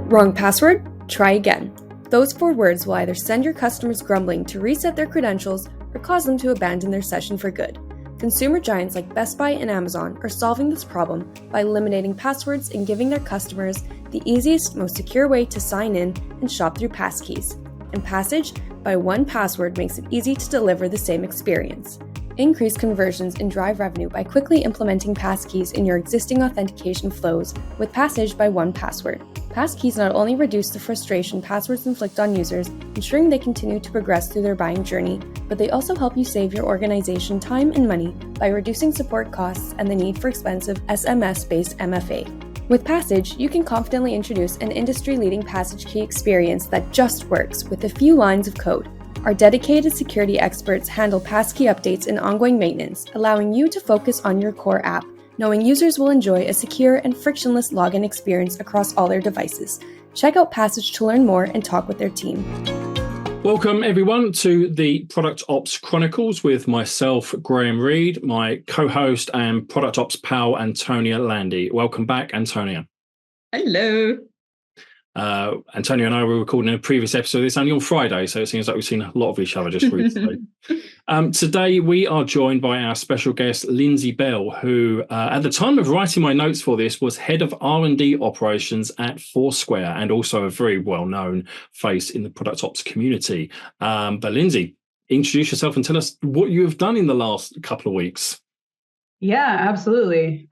Wrong password? Try again. Those 4 words will either send your customers grumbling to reset their credentials or cause them to abandon their session for good. Consumer giants like Best Buy and Amazon are solving this problem by eliminating passwords and giving their customers the easiest, most secure way to sign in and shop through passkeys. And Passage by 1Password makes it easy to deliver the same experience. Increase conversions and drive revenue by quickly implementing passkeys in your existing authentication flows with Passage by 1Password. Passkeys not only reduce the frustration passwords inflict on users, ensuring they continue to progress through their buying journey, but they also help you save your organization time and money by reducing support costs and the need for expensive SMS-based MFA. With Passage, you can confidently introduce an industry-leading passage key experience that just works with a few lines of code. Our dedicated security experts handle passkey updates and ongoing maintenance, allowing you to focus on your core app, knowing users will enjoy a secure and frictionless login experience across all their devices. Check out Passage to learn more and talk with their team. Welcome, everyone, to the Product Ops Chronicles with myself, Graham Reed, my co-host and Product Ops pal, Antonia Landi. Welcome back, Antonia. Hello. Antonia and I were recording a previous episode. It's only on Friday, so it seems like we've seen a lot of each other just recently. Today, we are joined by our special guest, Lindsey Bell, who, at the time of writing my notes for this, was head of R&D operations at Foursquare and also a very well-known face in the Product Ops community. But Lindsey, introduce yourself and tell us what you have done in the last couple of weeks. Yeah, absolutely.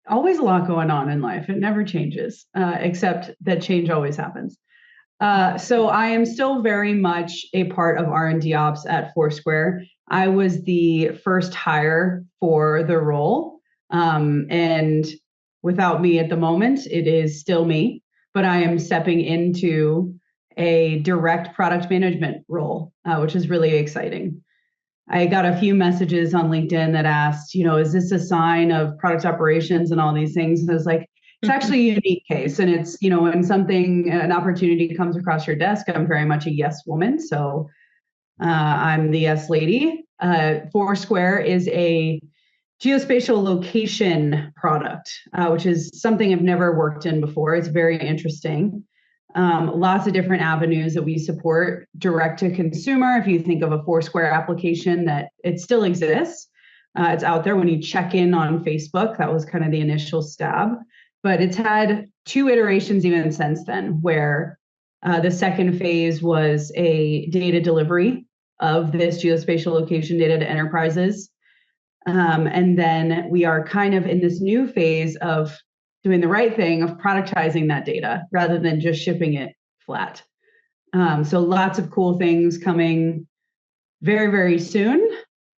Always a lot going on in life. It never changes, except that change always happens. So I am still very much a part of R&D ops at Foursquare. I was the first hire for the role. And without me at the moment, it is still me, but I am stepping into a direct product management role, which is really exciting. I got a few messages on LinkedIn that asked, is this a sign of product operations and all these things? And I was like, it's actually a unique case. And it's, when an opportunity comes across your desk, I'm very much a yes woman. So I'm the yes lady. Foursquare is a geospatial location product, which is something I've never worked in before. It's very interesting. Lots of different avenues that we support direct to consumer. If you think of a Foursquare application, that it still exists. It's out there when you check in on Facebook. That was kind of the initial stab. But it's had 2 iterations even since then, where the second phase was a data delivery of this geospatial location data to enterprises. And then we are kind of in this new phase of doing the right thing of productizing that data rather than just shipping it flat. So lots of cool things coming very, very soon.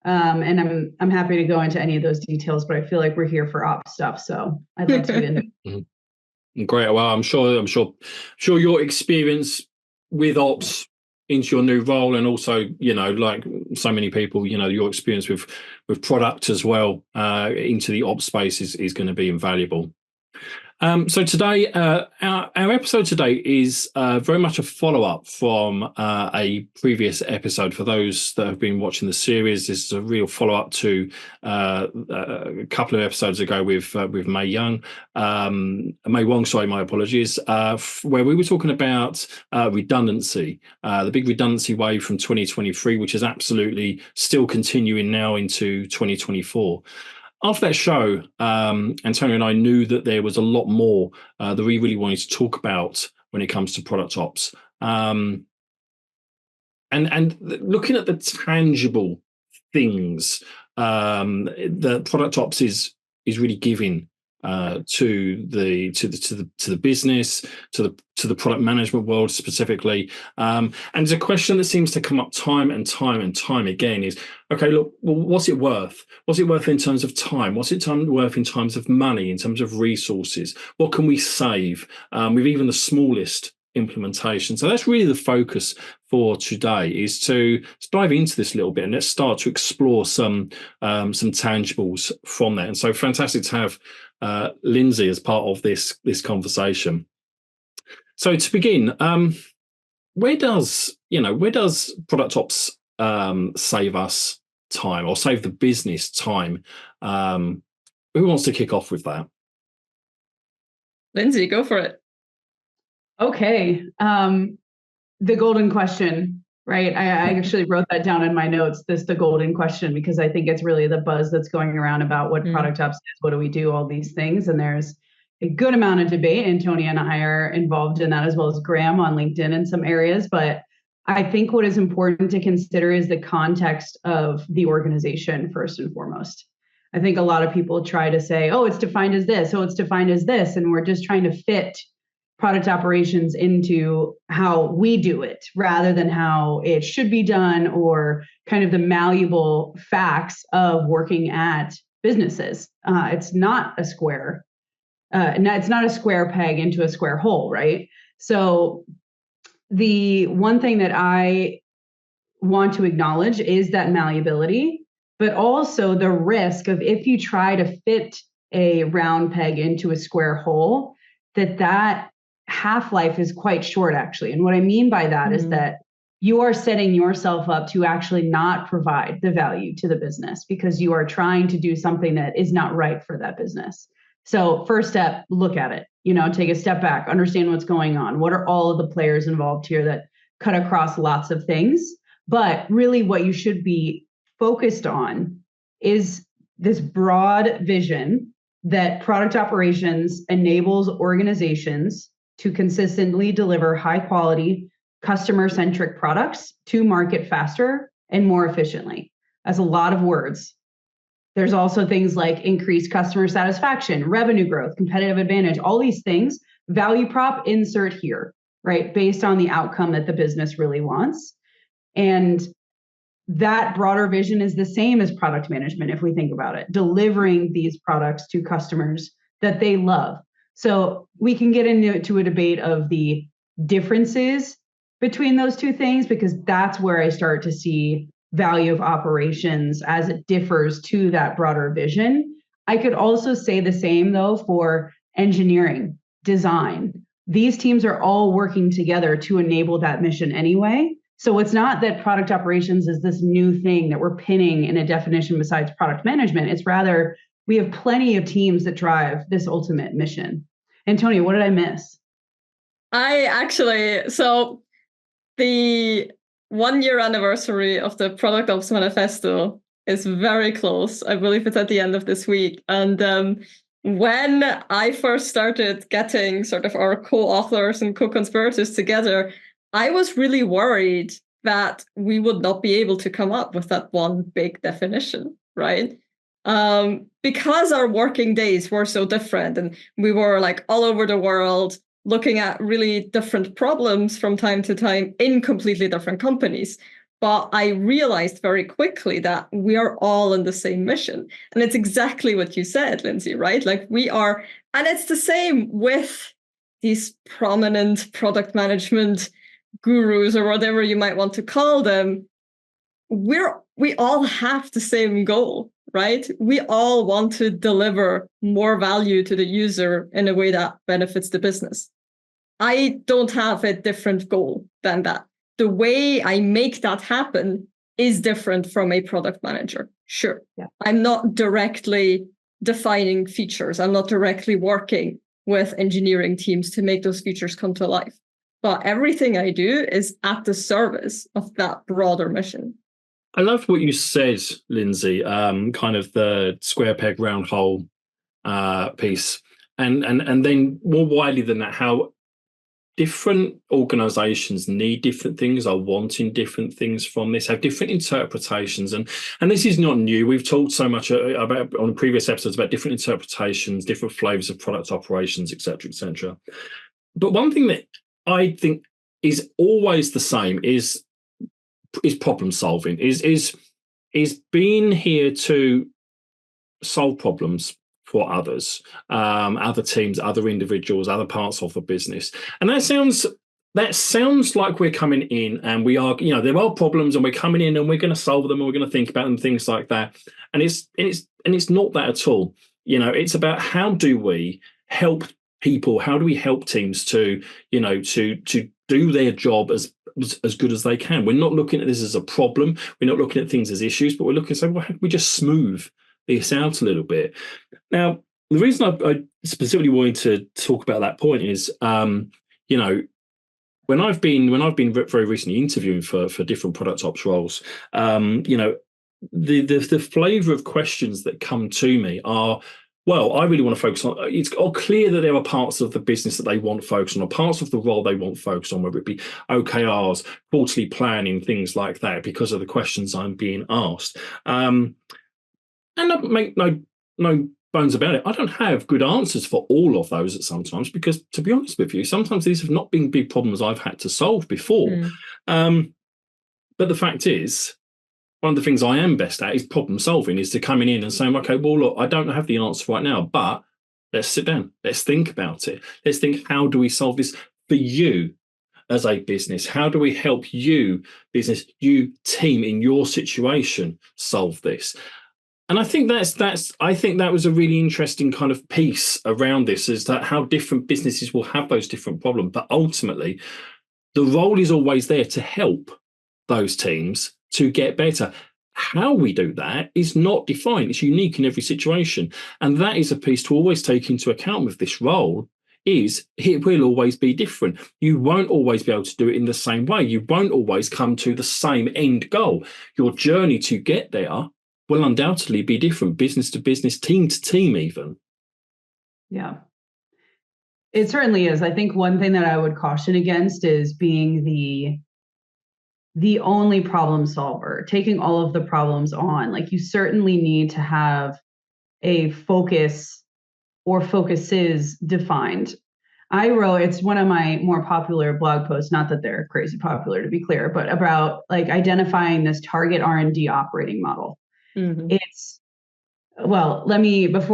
And I'm happy to go into any of those details, but I feel like we're here for ops stuff. So I'd love to get into it. Great. Well, I'm sure your experience with ops into your new role, and also, like so many people, your experience with product as well, into the ops space is going to be invaluable. So today, our episode today is very much a follow-up from a previous episode. For those that have been watching the series, this is a real follow-up to a couple of episodes ago with May Wong, sorry, my apologies, where we were talking about redundancy, the big redundancy wave from 2023, which is absolutely still continuing now into 2024. After that show, Antonia and I knew that there was a lot more that we really wanted to talk about when it comes to product ops. And looking at the tangible things that product ops is really giving to the business, to the product management world specifically, and it's a question that seems to come up time and time again. Is okay. Look, well, what's it worth? What's it worth in terms of time? What's it worth in terms of money? In terms of resources? What can we save with even the smallest implementation? So that's really the focus for today, is to dive into this a little bit and let's start to explore some tangibles from that. And so fantastic to have Lindsey as part of this conversation. So to begin, where does product ops save us time, or save the business time? Who wants to kick off with that? Lindsey, go for it. Okay. The golden question, right? I actually wrote that down in my notes, the golden question, because I think it's really the buzz that's going around about what Product Ops is, what do we do, all these things. And there's a good amount of debate. Antonia and I are involved in that, as well as Graham on LinkedIn in some areas. But I think what is important to consider is the context of the organization, first and foremost. I think a lot of people try to say, oh, it's defined as this, oh, it's defined as this. And we're just trying to fit product operations into how we do it rather than how it should be done, or kind of the malleable facts of working at businesses. It's not a square. It's not a square peg into a square hole, right? So the one thing that I want to acknowledge is that malleability, but also the risk of, if you try to fit a round peg into a square hole, that half-life is quite short, actually. And what I mean by that is that you are setting yourself up to actually not provide the value to the business because you are trying to do something that is not right for that business. So first step, look at it, take a step back, understand what's going on. What are all of the players involved here that cut across lots of things? But really what you should be focused on is this broad vision that product operations enables organizations to consistently deliver high quality, customer-centric products to market faster and more efficiently. That's a lot of words. There's also things like increased customer satisfaction, revenue growth, competitive advantage, all these things, value prop, insert here, right? Based on the outcome that the business really wants. And that broader vision is the same as product management, if we think about it, delivering these products to customers that they love. So we can get into a debate of the differences between those two things, because that's where I start to see value of operations as it differs to that broader vision. I could also say the same, though, for engineering, design. These teams are all working together to enable that mission anyway. So it's not that product operations is this new thing that we're pinning in a definition besides product management. It's rather, we have plenty of teams that drive this ultimate mission. Antonia, what did I miss? So the 1-year anniversary of the Product Ops Manifesto is very close. I believe it's at the end of this week. And when I first started getting sort of our co-authors and co-conspirators together, I was really worried that we would not be able to come up with that one big definition, right? Because our working days were so different and we were like all over the world looking at really different problems from time to time in completely different companies. But I realized very quickly that we are all in the same mission. And it's exactly what you said, Lindsey, right? Like we are, and it's the same with these prominent product management gurus or whatever you might want to call them. We all have the same goal, right? We all want to deliver more value to the user in a way that benefits the business. I don't have a different goal than that. The way I make that happen is different from a product manager. Sure. Yeah. I'm not directly defining features. I'm not directly working with engineering teams to make those features come to life. But everything I do is at the service of that broader mission. I love what you said, Lindsey, kind of the square peg, round hole piece. And then more widely than that, how different organizations need different things, are wanting different things from this, have different interpretations. And this is not new. We've talked so much about on previous episodes about different interpretations, different flavors of product operations, et cetera, et cetera. But one thing that I think is always the same is problem solving, is being here to solve problems for others, other teams, other individuals, other parts of the business. And that sounds like we're coming in and we are, there are problems and we're coming in and we're going to solve them and we're going to think about them, things like that. And it's not that at all. It's about how do we help people, how do we help teams to do their job as good as they can. We're not looking at this as a problem. We're not looking at things as issues, but we're looking at saying, well, how can we just smooth this out a little bit? Now, the reason I specifically wanted to talk about that point is, when I've been very recently interviewing for different product ops roles, the flavour of questions that come to me are, well, I really want to focus on, it's all clear that there are parts of the business that they want focus on, or parts of the role they want focus on, whether it be OKRs, quarterly planning, things like that, because of the questions I'm being asked. And I make no bones about it. I don't have good answers for all of those at sometimes, because to be honest with you, sometimes these have not been big problems I've had to solve before. But the fact is, one of the things I am best at is problem solving, is to coming in and saying, okay, well, look, I don't have the answer right now, but let's sit down. Let's think about it. Let's think, how do we solve this for you as a business? How do we help you, business, you team in your situation, solve this? And I think I think that was a really interesting kind of piece around this, is that how different businesses will have those different problems. But ultimately, the role is always there to help those teams to get better. How we do that is not defined. It's unique in every situation. And that is a piece to always take into account with this role, is it will always be different. You won't always be able to do it in the same way. You won't always come to the same end goal. Your journey to get there will undoubtedly be different, business to business, team to team even. Yeah, it certainly is. I think one thing that I would caution against is being the only problem solver, taking all of the problems on. Like, you certainly need to have a focus or focuses defined. It's one of my more popular blog posts, not that they're crazy popular to be clear, but about like identifying this target R&D operating model. Before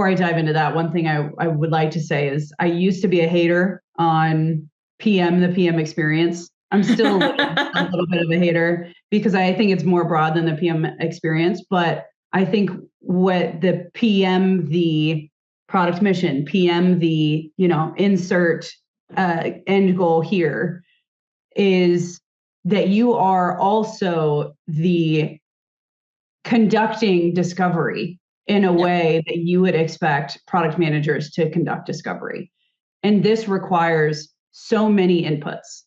I dive into that, one thing I would like to say is I used to be a hater on the PM experience. I'm still a little bit of a hater, because I think it's more broad than the PM experience. But I think what the PM, the product mission, PM, the, insert end goal here, is that you are also the conducting discovery in a way that you would expect product managers to conduct discovery. And this requires so many inputs.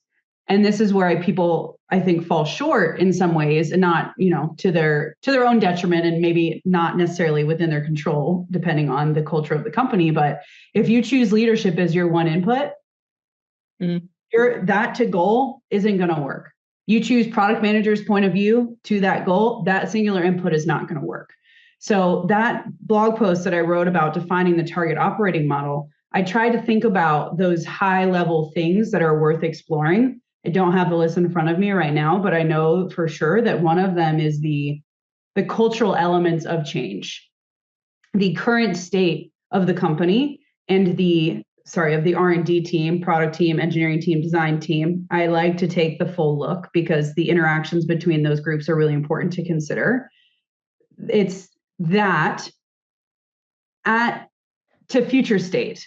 And this is where people, I think, fall short in some ways, and not, to their own detriment, and maybe not necessarily within their control, depending on the culture of the company. But if you choose leadership as your one input, that to goal isn't going to work. You choose product manager's point of view to that goal, that singular input is not going to work. So that blog post that I wrote about defining the target operating model, I tried to think about those high level things that are worth exploring. I don't have the list in front of me right now, but I know for sure that one of them is the cultural elements of change, the current state of the company, and of the R&D team, product team, engineering team, design team. I like to take the full look, because the interactions between those groups are really important to consider. It's that to future state,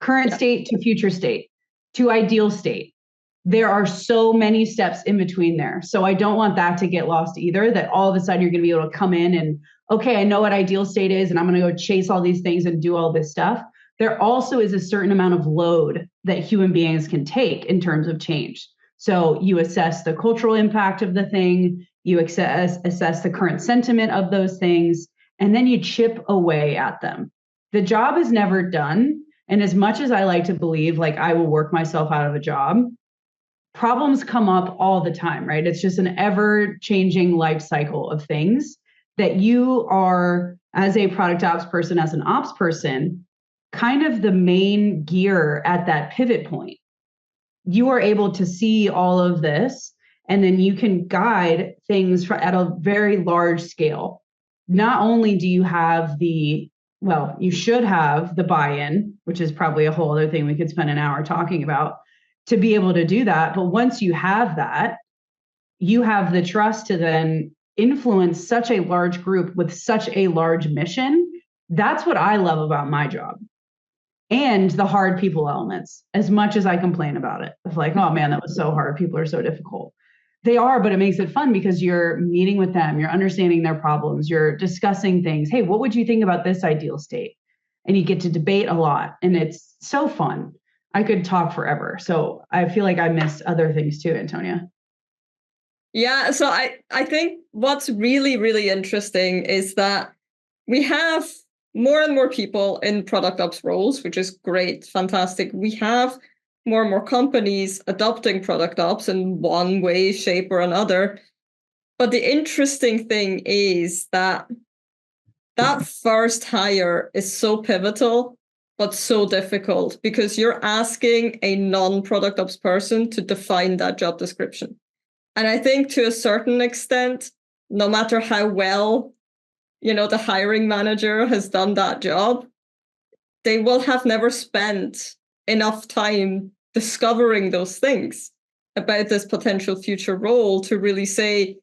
current state to future state, to ideal state. There are so many steps in between there. So I don't want that to get lost either, that all of a sudden you're going to be able to come in and, okay, I know what ideal state is, and I'm going to go chase all these things and do all this stuff. There also is a certain amount of load that human beings can take in terms of change. So you assess the cultural impact of the thing, you assess the current sentiment of those things, and then you chip away at them. The job is never done. And as much as I like to believe, like, I will work myself out of a job, problems come up all the time, right? It's just an ever-changing life cycle of things that you are, as a product ops person, as an ops person, kind of the main gear at that pivot point. You are able to see all of this, and then you can guide things at a very large scale. Not only do you have you should have the buy-in, which is probably a whole other thing we could spend an hour talking about, to be able to do that. But once you have that, you have the trust to then influence such a large group with such a large mission. That's what I love about my job. And the hard people elements, as much as I complain about it. It's like, oh man, that was so hard. People are so difficult. They are, but it makes it fun because you're meeting with them, you're understanding their problems, you're discussing things. Hey, what would you think about this ideal state? And you get to debate a lot, and it's so fun. I could talk forever. So I feel like I missed other things too, Antonia. Yeah, so I think what's really, really interesting is that we have more and more people in product ops roles, which is great, fantastic. We have more and more companies adopting product ops in one way, shape, or another. But the interesting thing is that first hire is so pivotal, but so difficult because you're asking a non-product ops person to define that job description. And I think to a certain extent, no matter how well, the hiring manager has done that job, they will have never spent enough time discovering those things about this potential future role to really say,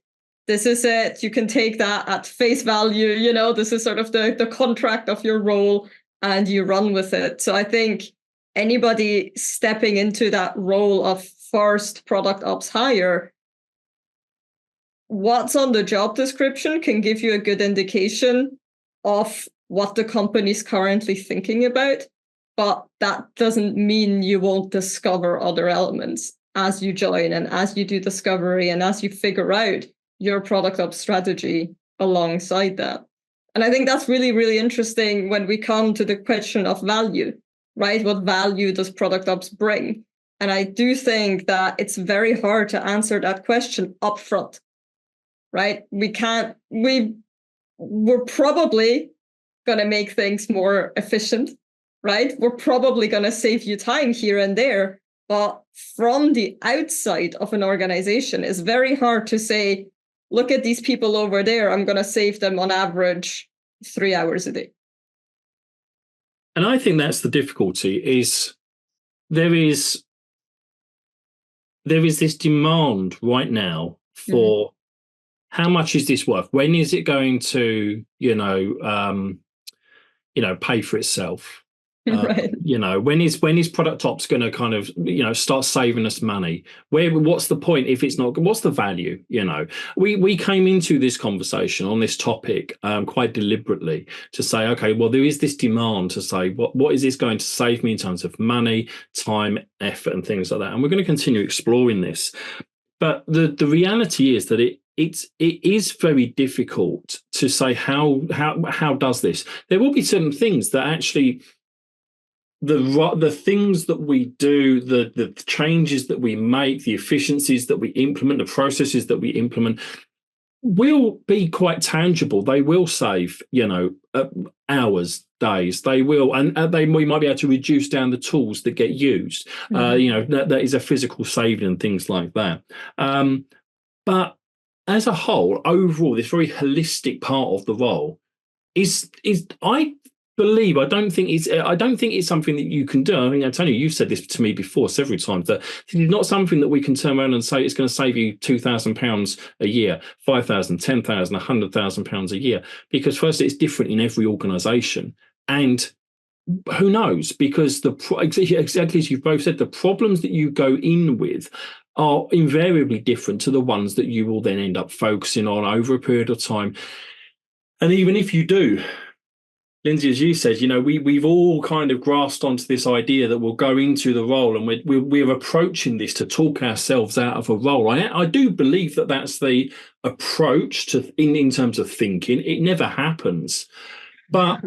this is it, you can take that at face value, this is sort of the contract of your role and you run with it. So I think anybody stepping into that role of first product ops hire, what's on the job description can give you a good indication of what the company's currently thinking about, but that doesn't mean you won't discover other elements as you join and as you do discovery and as you figure out your product ops strategy alongside that. And I think that's really, really interesting when we come to the question of value, right? What value does product ops bring? And I do think that it's very hard to answer that question upfront. Right? We're probably going to make things more efficient, right? We're probably going to save you time here and there. But from the outside of an organization, it's very hard to say, look at these people over there. I'm going to save them on average 3 hours a day. And I think that's the difficulty is there is this demand right now for how much is this worth? When is it going to, pay for itself? Right. When is product ops going to kind of, start saving us money? What's the point if it's not? What's the value? We came into this conversation on this topic quite deliberately to say, okay, well, there is this demand to say, what is this going to save me in terms of money, time, effort, and things like that? And we're going to continue exploring this. But the reality is that it is very difficult to say how does this. There will be certain things that actually the things that we do, the changes that we make, the efficiencies that we implement, the processes that we implement will be quite tangible. They will save, hours, days. They will, and we might be able to reduce down the tools that get used. That is a physical saving and things like that. But as a whole, overall, this very holistic part of the role is I don't think it's something that you can do. I mean, Antonia, you've said this to me before several times, that it's not something that we can turn around and say it's going to save you £2,000 a year, £5,000, £10,000, £100,000 a year, because firstly, it's different in every organisation, and who knows? Because exactly as you've both said, the problems that you go in with are invariably different to the ones that you will then end up focusing on over a period of time. And even if you do, Lindsey, as you said, we've all kind of grasped onto this idea that we'll go into the role and we're approaching this to talk ourselves out of a role. I do believe that that's the approach to in terms of thinking. It never happens, but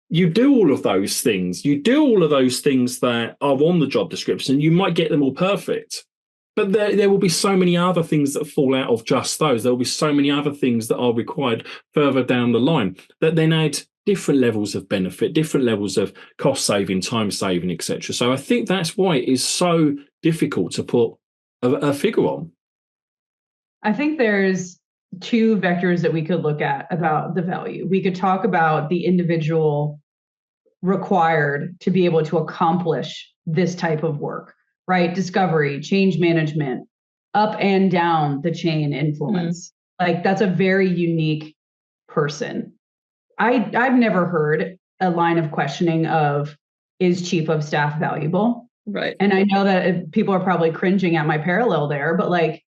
you do all of those things. You do all of those things that are on the job description. You might get them all perfect, but there will be so many other things that fall out of just those. There will be so many other things that are required further down the line that then add different levels of benefit, different levels of cost saving, time saving, etc. So I think that's why it is so difficult to put a figure on. I think there's two vectors that we could look at about the value. We could talk about the individual required to be able to accomplish this type of work, right? Discovery, change management, up and down the chain influence. Like that's a very unique person. I've never heard a line of questioning of, is chief of staff valuable? Right. And I know that people are probably cringing at my parallel there, but like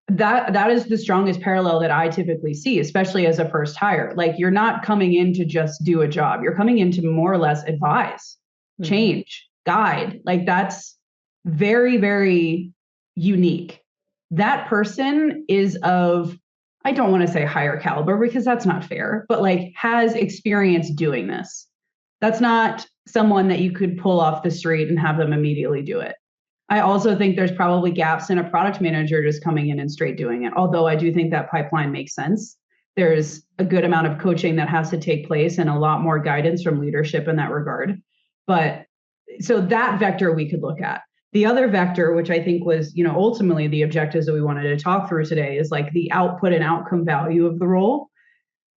that is the strongest parallel that I typically see, especially as a first hire. Like you're not coming in to just do a job. You're coming in to more or less advise, change, guide. Like that's very, very unique. That person is of, I don't want to say higher caliber because that's not fair, but like has experience doing this. That's not someone that you could pull off the street and have them immediately do it. I also think there's probably gaps in a product manager just coming in and straight doing it. Although I do think that pipeline makes sense. There's a good amount of coaching that has to take place and a lot more guidance from leadership in that regard. But so that vector we could look at. The other vector, which I think was, ultimately the objectives that we wanted to talk through today, is like the output and outcome value of the role.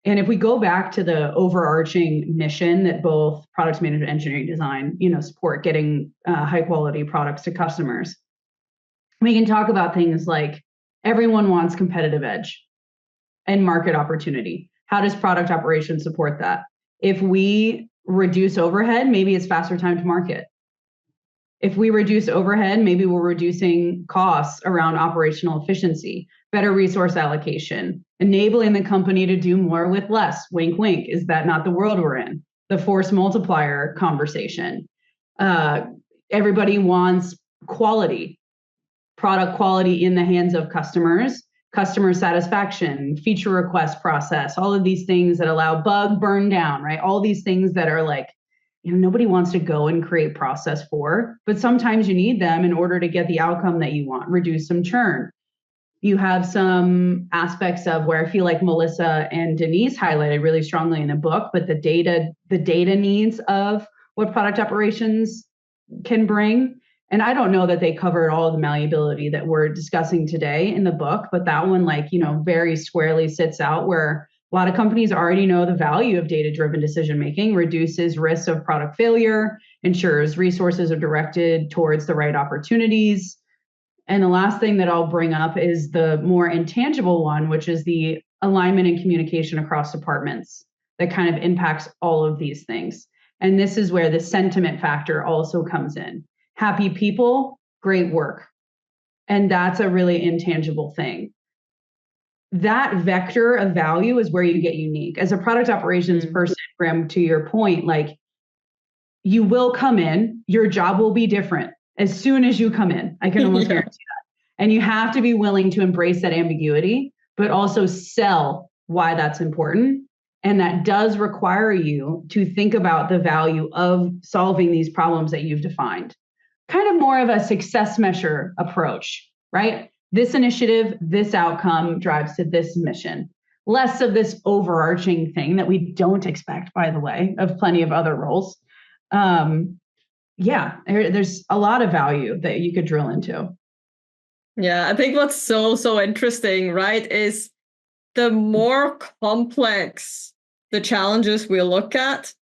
And if we go back to the overarching mission that both product management, engineering, design, support getting high quality products to customers, we can talk about things like everyone wants competitive edge and market opportunity. How does product operations support that? If we reduce overhead, maybe it's faster time to market. If we reduce overhead, maybe we're reducing costs around operational efficiency, better resource allocation, enabling the company to do more with less. Wink, wink. Is that not the world we're in? The force multiplier conversation. Everybody wants quality, product quality in the hands of customers, customer satisfaction, feature request process, all of these things that allow bug burn down, right? All these things that are like, nobody wants to go and create process for, but sometimes you need them in order to get the outcome that you want, reduce some churn. You have some aspects of where I feel like Melissa and Denise highlighted really strongly in the book, but the data needs of what product operations can bring. And I don't know that they covered all of the malleability that we're discussing today in the book, but that one, very squarely sits out where a lot of companies already know the value of data-driven decision-making, reduces risks of product failure, ensures resources are directed towards the right opportunities. And the last thing that I'll bring up is the more intangible one, which is the alignment and communication across departments that kind of impacts all of these things. And this is where the sentiment factor also comes in. Happy people, great work. And that's a really intangible thing. That vector of value is where you get unique. As a product operations person, Graham, to your point, you will come in, your job will be different as soon as you come in. I can almost guarantee that. And you have to be willing to embrace that ambiguity, but also sell why that's important. And that does require you to think about the value of solving these problems that you've defined. Kind of more of a success measure approach, right? This initiative, this outcome drives to this mission. Less of this overarching thing that we don't expect, by the way, of plenty of other roles. There's a lot of value that you could drill into. Yeah, I think what's so interesting, right, is the more complex the challenges we look at,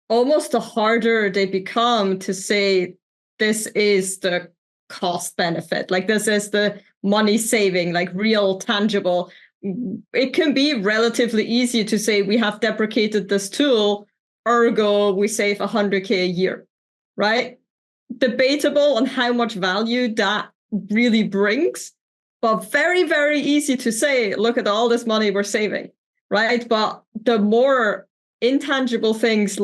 almost the harder they become to say this is the cost benefit, this is the money saving, real tangible. It can be relatively easy to say we have deprecated this tool, ergo we save $100K a year, right? Debatable on how much value that really brings, but very, very easy to say, look at all this money we're saving, right? But the more intangible things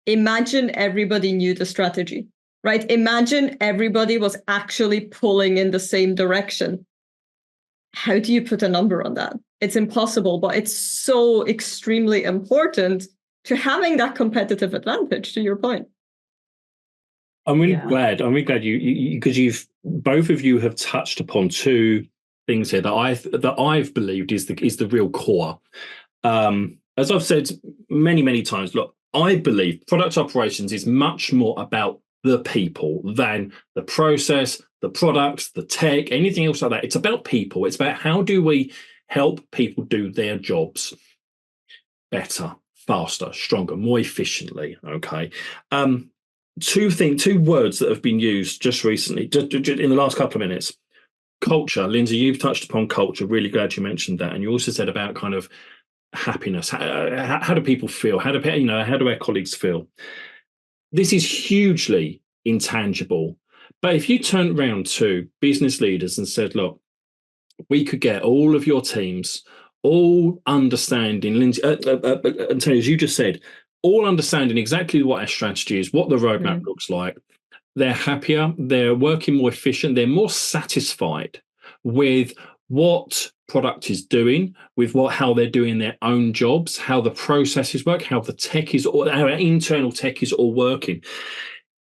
imagine everybody knew the strategy, right? Imagine everybody was actually pulling in the same direction. How do you put a number on that? It's impossible, but it's so extremely important to having that competitive advantage, to your point. I'm really glad you because both of you have touched upon two things here that I've believed is the real core. As I've said many times, look, I believe product operations is much more about the people than the process, the products, the tech, anything else like that. It's about people. It's about how do we help people do their jobs better, faster, stronger, more efficiently. Okay. Two words that have been used just recently, just in the last couple of minutes. Culture. Lindsey, you've touched upon culture. Really glad you mentioned that. And you also said about kind of happiness. How do people feel? How do our colleagues feel? This is hugely intangible. But if you turned around to business leaders and said, look, we could get all of your teams all understanding, Lindsey, Antonia, as you just said, all understanding exactly what our strategy is, what the roadmap looks like. They're happier, they're working more efficient, they're more satisfied with what product is doing, with how they're doing their own jobs, how the processes work, how the tech is, or our internal tech is all working.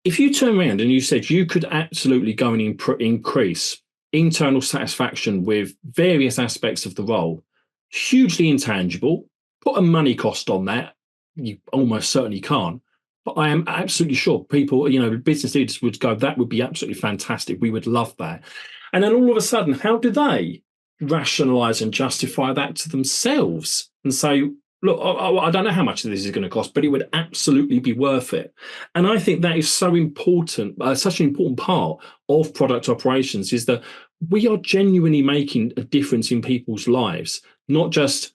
If you turn around and you said you could absolutely go and increase internal satisfaction with various aspects of the role, hugely intangible, put a money cost on that, you almost certainly can't. But I am absolutely sure people, business leaders would go, that would be absolutely fantastic. We would love that. And then all of a sudden, how do they rationalize and justify that to themselves and say, look, I don't know how much this is going to cost, but it would absolutely be worth it. And I think that is so important, such an important part of product operations, is that we are genuinely making a difference in people's lives, not just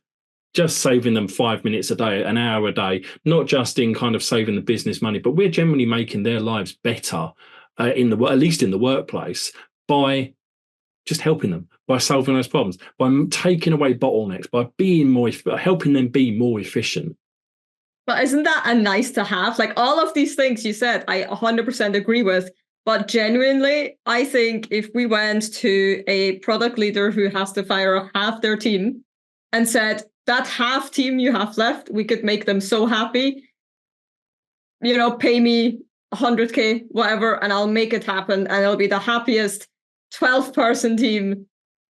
saving them 5 minutes a day, an hour a day, not just in kind of saving the business money, but we're generally making their lives better, at least in the workplace, by just helping them, by solving those problems, by taking away bottlenecks, by helping them be more efficient. But isn't that a nice to have? Like all of these things you said, I 100% agree with. But genuinely, I think if we went to a product leader who has to fire half their team and said, that half team you have left, we could make them so happy, pay me 100K, whatever, and I'll make it happen. And it'll be the happiest 12-person team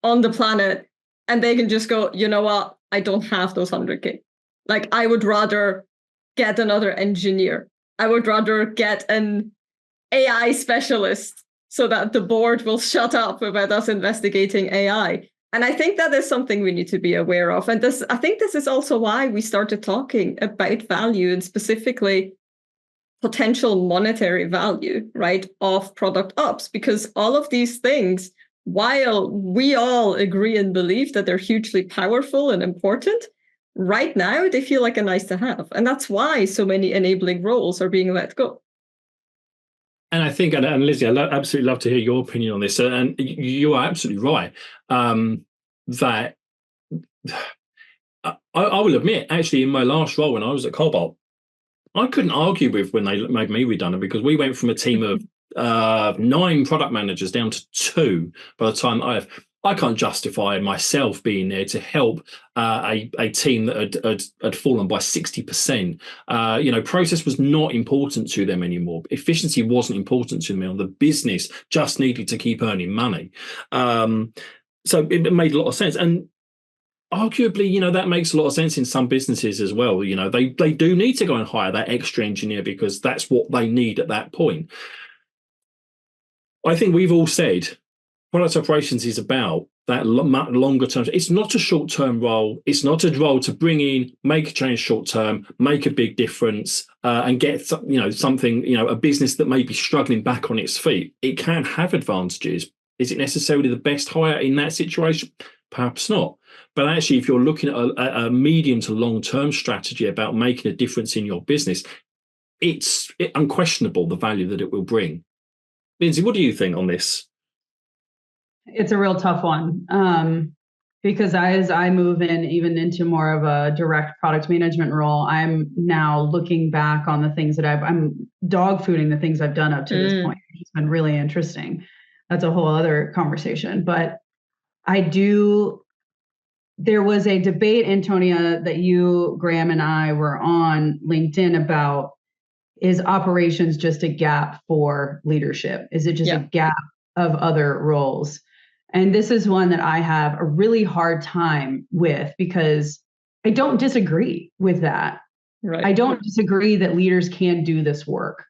on the planet. And they can just go, you know what? I don't have those 100K. Like, I would rather get another engineer. I would rather get an AI specialist so that the board will shut up about us investigating AI. And I think that is something we need to be aware of. And I think this is also why we started talking about value, and specifically potential monetary value, right, of product ops, because all of these things, while we all agree and believe that they're hugely powerful and important, right now they feel like a nice to have. And that's why so many enabling roles are being let go. And I think, and Lizzie, I'd absolutely love to hear your opinion on this. And you are absolutely right, that I will admit, actually, in my last role when I was at Cobalt, I couldn't argue with when they made me redundant, because we went from a team of 9 product managers down to 2 by the time I can't justify myself being there to help a team that had fallen by 60%. Process was not important to them anymore. Efficiency wasn't important to them. The business just needed to keep earning money. So it made a lot of sense. And arguably, that makes a lot of sense in some businesses as well. They do need to go and hire that extra engineer because that's what they need at that point. I think we've all said product operations is about that longer term. It's not a short term role. It's not a role to bring in, make a change short term, make a big difference, and get something, a business that may be struggling back on its feet. It can have advantages. Is it necessarily the best hire in that situation? Perhaps not. But actually, if you're looking at a medium to long term strategy about making a difference in your business, it's unquestionable the value that it will bring. Lindsey, what do you think on this? It's a real tough one, because as I move even into more of a direct product management role, I'm now looking back on the things that I'm dog-fooding the things I've done up to this point. It's been really interesting. That's a whole other conversation. But there was a debate, Antonia, that you, Graham, and I were on LinkedIn about, is operations just a gap for leadership? Is it just a gap of other roles? And this is one that I have a really hard time with, because I don't disagree with that. Right. I don't disagree that leaders can do this work.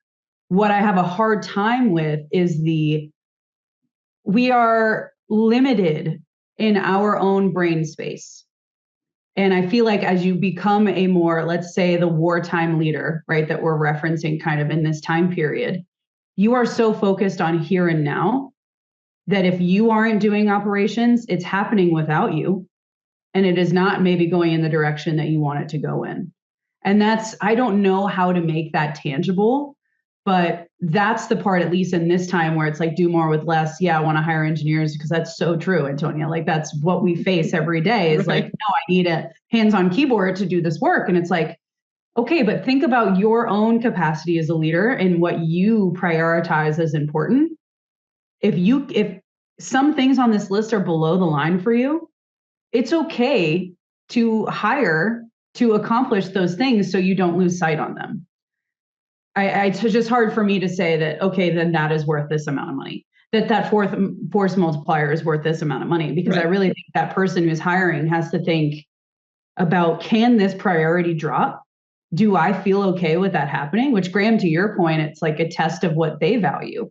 What I have a hard time with is we are limited in our own brain space. And I feel like as you become a more, let's say, the wartime leader, right, that we're referencing kind of in this time period, you are so focused on here and now that if you aren't doing operations, it's happening without you. And it is not maybe going in the direction that you want it to go in. And I don't know how to make that tangible, but that's the part, at least in this time, where it's like, do more with less. Yeah, I want to hire engineers, because that's so true, Antonia. Like, that's what we face every day is right. Like, no, I need a hands-on keyboard to do this work. And it's like, Okay, but think about your own capacity as a leader and what you prioritize as important. If some things on this list are below the line for you, it's okay to hire to accomplish those things so you don't lose sight on them. It's just hard for me to say that, okay, then that is worth this amount of money, that force multiplier is worth this amount of money, because right. I really think that person who's hiring has to think about, can this priority drop? Do I feel okay with that happening? Which, Graham, to your point, it's like a test of what they value.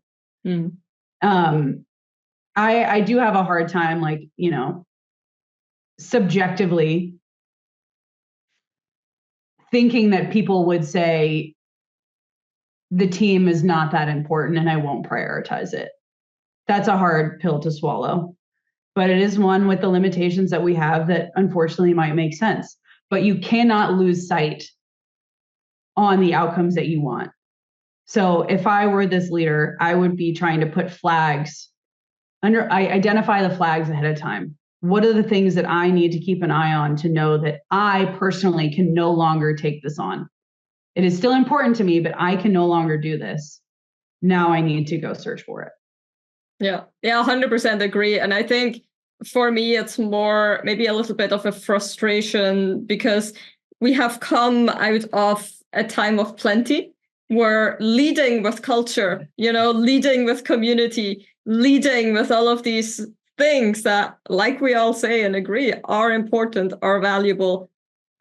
I do have a hard time, like, subjectively thinking that people would say the team is not that important and I won't prioritize it. That's a hard pill to swallow, but it is one with the limitations that we have that unfortunately might make sense. But you cannot lose sight on the outcomes that you want. So if I were this leader, I would be trying to put flags I identify the flags ahead of time. What are the things that I need to keep an eye on to know that I personally can no longer take this on? It is still important to me, but I can no longer do this. Now I need to go search for it. Yeah, 100% agree. And I think for me, it's more maybe a little bit of a frustration because we have come out of a time of plenty. We're leading with culture, leading with community, leading with all of these things that, like we all say and agree, are important, are valuable.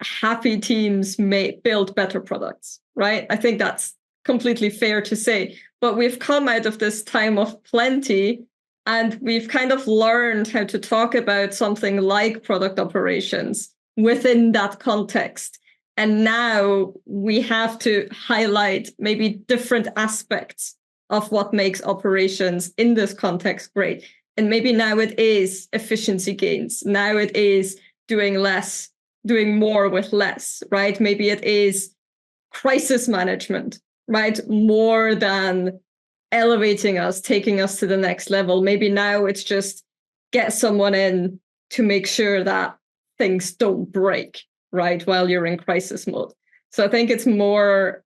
Happy teams may build better products, right? I think that's completely fair to say. But we've come out of this time of plenty and we've kind of learned how to talk about something like product operations within that context. And now we have to highlight maybe different aspects of what makes operations in this context great. And maybe now it is efficiency gains. Now it is doing less, doing more with less, right? Maybe it is crisis management, right? More than elevating us, taking us to the next level. Maybe now it's just get someone in to make sure that things don't break, right, while you're in crisis mode. So I think it's more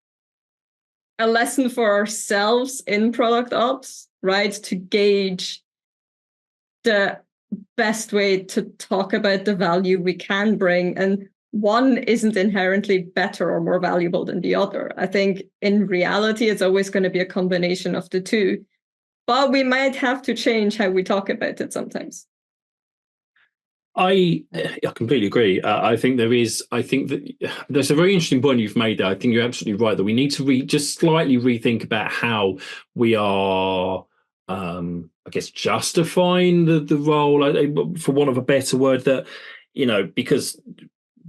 a lesson for ourselves in product ops, right, to gauge the best way to talk about the value we can bring. And one isn't inherently better or more valuable than the other. I think in reality, it's always going to be a combination of the two, but we might have to change how we talk about it sometimes. I completely agree. I think that there's a very interesting point you've made there. I think you're absolutely right that we need to just slightly rethink about how we are, I guess, justifying the role, for want of a better word, that, because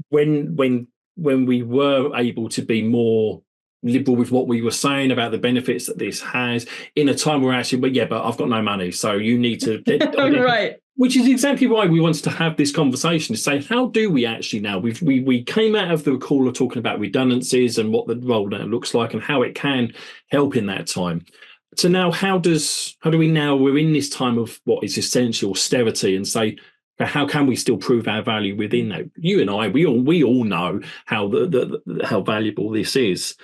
when we were able to be more liberal with what we were saying about the benefits that this has in a time where actually, but I've got no money, so you need to right. Which is exactly why we wanted to have this conversation, to say, how do we actually now? We came out of the call of talking about redundancies and what the role now looks like and how it can help in that time. So now, how do we now, we're in this time of what is essentially austerity, and say, how can we still prove our value within that? You and I, we all know how how valuable this is.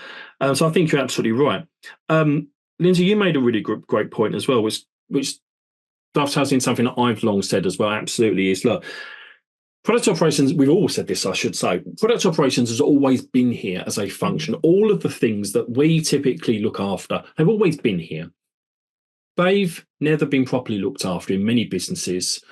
So I think you're absolutely right. Lindsey, you made a really great point as well, which dovetails in something that I've long said as well. Absolutely, is look, product operations. We've all said this, I should say. Product operations has always been here as a function. All of the things that we typically look after have always been here. They've never been properly looked after in many businesses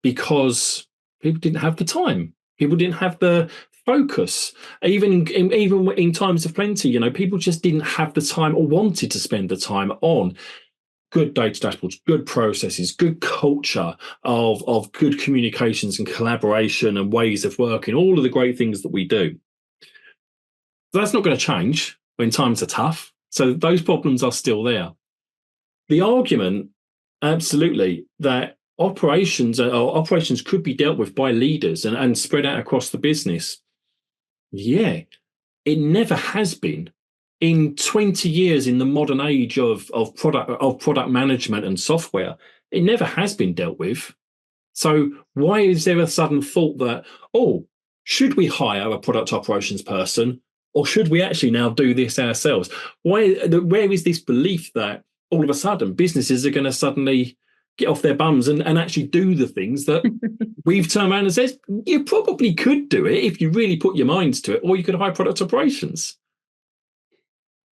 because people didn't have the time. People didn't have the focus. Even in times of plenty, people just didn't have the time or wanted to spend the time on good data dashboards, good processes, good culture of good communications and collaboration and ways of working, all of the great things that we do. So that's not going to change when times are tough. So those problems are still there. The argument, absolutely, that operations could be dealt with by leaders and spread out across the business. Yeah, it never has been. In 20 years in the modern age of product management and software, it never has been dealt with. So why is there a sudden thought that, should we hire a product operations person Or should we actually now do this ourselves? Where is this belief that all of a sudden businesses are going to suddenly get off their bums and actually do the things that we've turned around and says you probably could do it if you really put your minds to it, or you could hire product operations?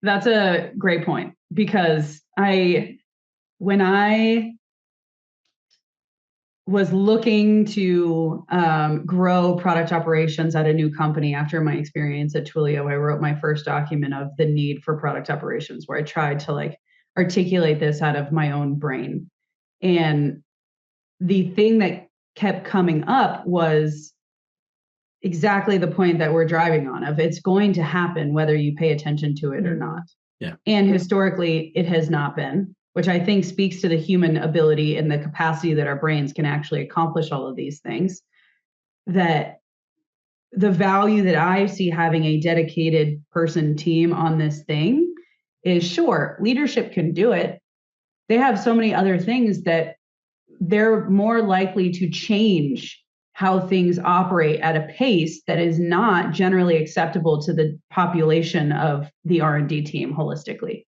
That's a great point, because when I was looking to grow product operations at a new company after my experience at Twilio, I wrote my first document of the need for product operations, where I tried to like articulate this out of my own brain. And the thing that kept coming up was exactly the point that we're driving on, of it's going to happen whether you pay attention to it or not. Yeah. And historically, it has not been, which I think speaks to the human ability and the capacity that our brains can actually accomplish all of these things. That the value that I see having a dedicated person team on this thing is, sure, leadership can do it. They have so many other things that they're more likely to change how things operate at a pace that is not generally acceptable to the population of the R&D team holistically.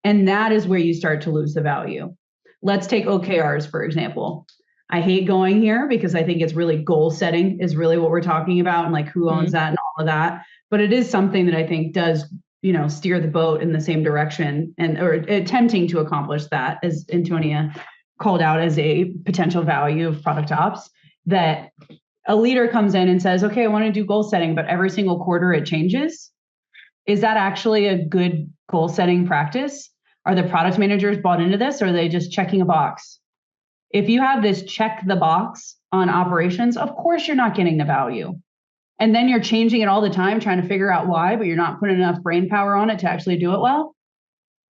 And that is where you start to lose the value. Let's take OKRs, for example. I hate going here because I think it's really goal setting is really what we're talking about, and like who owns that and all of that. But it is something that I think does, steer the boat in the same direction, and or attempting to accomplish that, as Antonia called out as a potential value of product ops, that a leader comes in and says, okay, I want to do goal setting, but every single quarter it changes. Is that actually a good goal setting practice? Are the product managers bought into this, or are they just checking a box? If you have this check the box on operations, of course you're not getting the value. And then you're changing it all the time, trying to figure out why, but you're not putting enough brain power on it to actually do it well.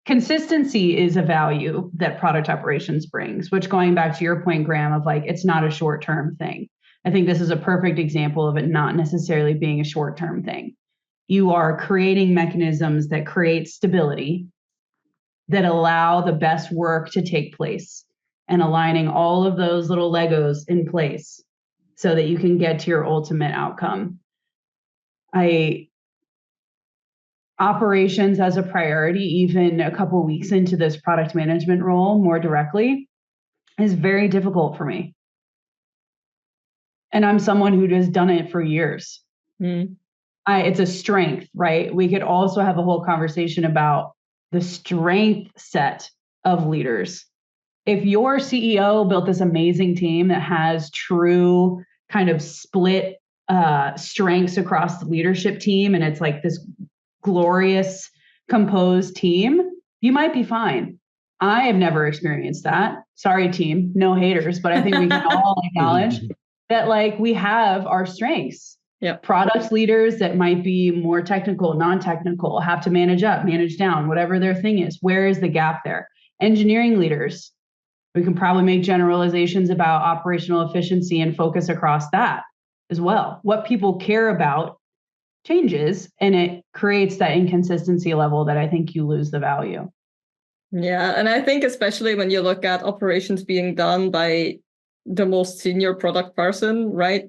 Consistency is a value that product operations brings, which, going back to your point, Graham, of like, it's not a short-term thing. I think this is a perfect example of it not necessarily being a short-term thing. You are creating mechanisms that create stability, that allow the best work to take place, and aligning all of those little Legos in place so that you can get to your ultimate outcome. Operations as a priority, even a couple of weeks into this product management role more directly, is very difficult for me. And I'm someone who has done it for years. It's a strength, right? We could also have a whole conversation about the strength set of leaders. If your CEO built this amazing team that has true kind of split strengths across the leadership team, and it's like this glorious composed team, you might be fine. I have never experienced that. Sorry, team, no haters, but I think we can all acknowledge that like we have our strengths. Yeah. Product leaders that might be more technical, non-technical, have to manage up, manage down, whatever their thing is. Where is the gap there? Engineering leaders, we can probably make generalizations about operational efficiency and focus across that as well. What people care about changes, and it creates that inconsistency level that I think you lose the value. Yeah, and I think especially when you look at operations being done by the most senior product person, right?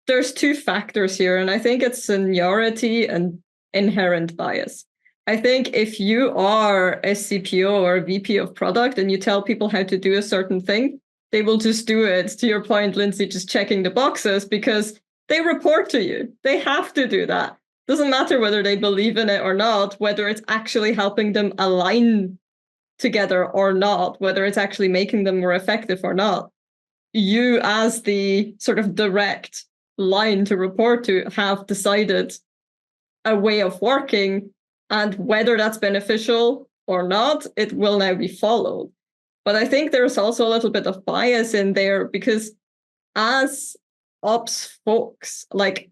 There's two factors here, and I think it's seniority and inherent bias. I think if you are a CPO or a VP of product and you tell people how to do a certain thing, they will just do it. To your point, Lindsey, just checking the boxes because they report to you. They have to do that. Doesn't matter whether they believe in it or not, whether it's actually helping them align together or not, whether it's actually making them more effective or not. You, as the sort of direct line to report to, have decided a way of working, and whether that's beneficial or not, it will now be followed. But I think there's also a little bit of bias in there, because as ops folks, like,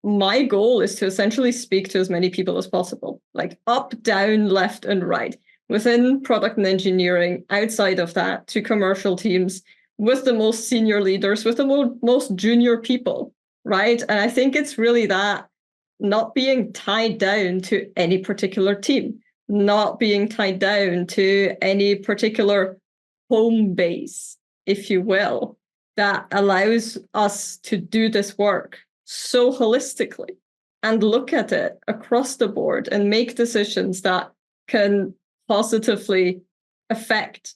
my goal is to essentially speak to as many people as possible, like up, down, left, and right, within product and engineering, outside of that, to commercial teams, with the most senior leaders, with the most junior people, right? And I think it's really that, not being tied down to any particular team, not being tied down to any particular home base, if you will, that allows us to do this work so holistically and look at it across the board and make decisions that can positively affect